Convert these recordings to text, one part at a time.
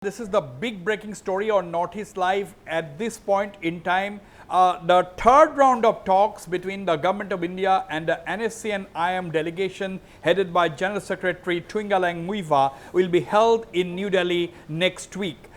This is the big breaking story on Northeast Live at this point in time. The third round of talks between the Government of India and the NSCN-IM delegation headed by General Secretary 𝗘𝗫𝗖𝗟𝗦𝗜𝗓 will be held in New Delhi next week.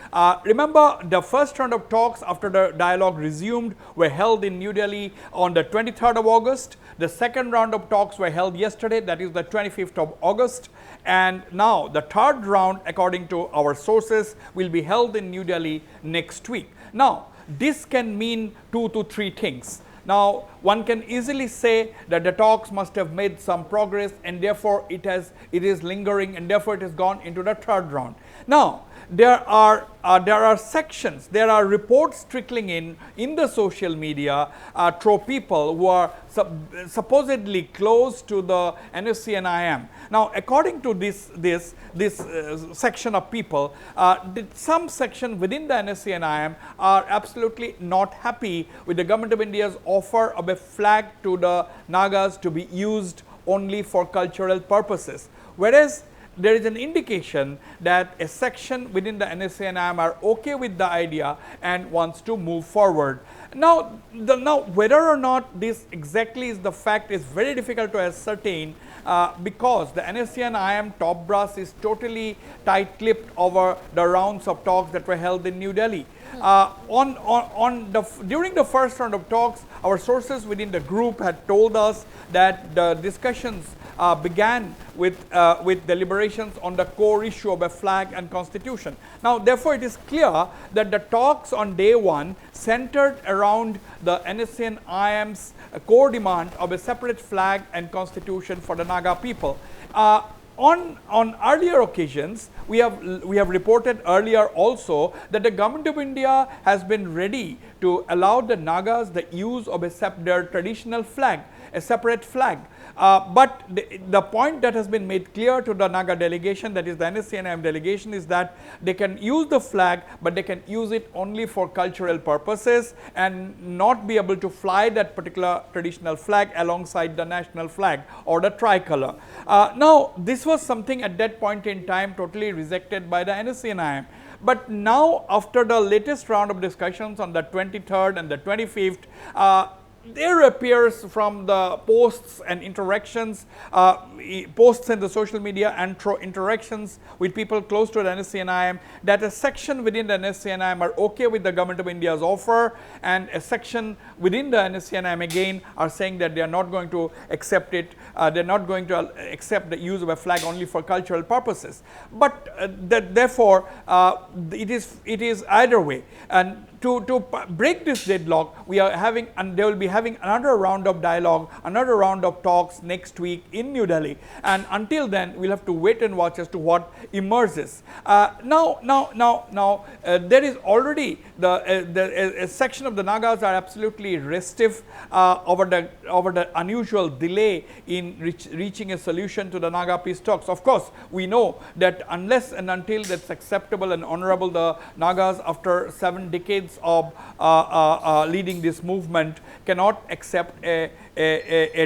Remember, the first round of talks after the dialogue resumed were held in New Delhi on the 23rd of August. The second round of talks were held yesterday, that is the 25th of August. And now the third round, according to our sources, will be held in New Delhi next week. Now, this can mean 2 to 3 things. Now, one can easily say that the talks must have made some progress and therefore it is lingering and therefore it has gone into the third round. Now, there are sections, there are reports trickling in the social media through people who are supposedly close to the NSCN-IM. Now, according to this section of people, some section within the NSCN-IM are absolutely not happy with the Government of India's offer of a flag to the Nagas to be used only for cultural purposes, whereas there is an indication that a section within the NSCN-IM are okay with the idea and wants to move forward. Now, whether or not this exactly is the fact is very difficult to ascertain because the NSCN-IM top brass is totally tight-lipped over the rounds of talks that were held in New Delhi. During the first round of talks, our sources within the group had told us that the discussions began with deliberations on the core issue of a flag and constitution. Now, therefore, it is clear that the talks on day one centered around the NSCN-IM's core demand of a separate flag and constitution for the Naga people. On earlier occasions, we have reported earlier also that the Government of India has been ready to allow the Nagas the use of their traditional flag, a separate flag. But the point that has been made clear to the Naga delegation, that is the NSCN-IM delegation, is that they can use the flag, but they can use it only for cultural purposes and not be able to fly that particular traditional flag alongside the national flag or the tricolor. Now, this was something at that point in time totally rejected by the NSCN-IM. But now, after the latest round of discussions on the 23rd and the 25th, there appears from the posts and interactions, posts in the social media and through interactions with people close to the NSCN-IM, that a section within the NSCN-IM are okay with the Government of India's offer, and a section within the NSCN-IM again are saying that they are not going to accept it, they are not going to accept the use of a flag only for cultural purposes. But therefore, it is either way. And to break this deadlock, we are having, and they will be having another round of dialogue, another round of talks next week in New Delhi. And until then, we'll have to wait and watch as to what emerges. Now, there is already a section of the Nagas are absolutely restive over the unusual delay in reaching a solution to the Naga peace talks. Of course, we know that unless and until that's acceptable and honorable, the Nagas, after 7 decades of leading this movement, cannot accept a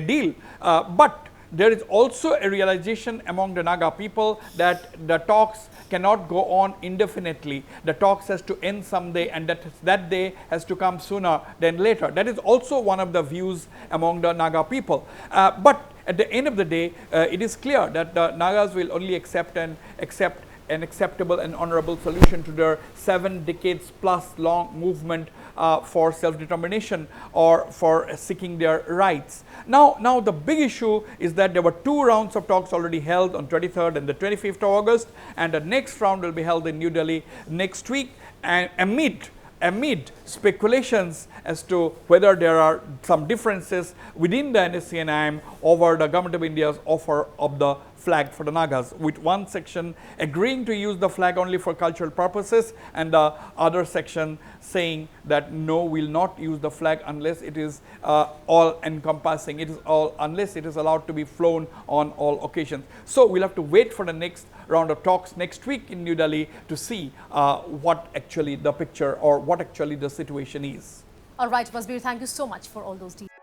deal. But there is also a realization among the Naga people that the talks cannot go on indefinitely. The talks has to end someday, and that day has to come sooner than later. That is also one of the views among the Naga people. But at the end of the day, it is clear that the Nagas will only accept an acceptable and honorable solution to their 7 decades plus long movement for self-determination or for seeking their rights. Now the big issue is that there were 2 rounds of talks already held on 23rd and the 25th of August, and the next round will be held in New Delhi next week, and amid speculations as to whether there are some differences within the NSCN-IM over the Government of India's offer of the flag for the Nagas, with one section agreeing to use the flag only for cultural purposes and the other section saying that no, will not use the flag unless it is all encompassing, unless it is allowed to be flown on all occasions. So we'll have to wait for the next round of talks next week in New Delhi to see what actually the picture or what actually the situation is. All right, Wasbir, thank you so much for all those details.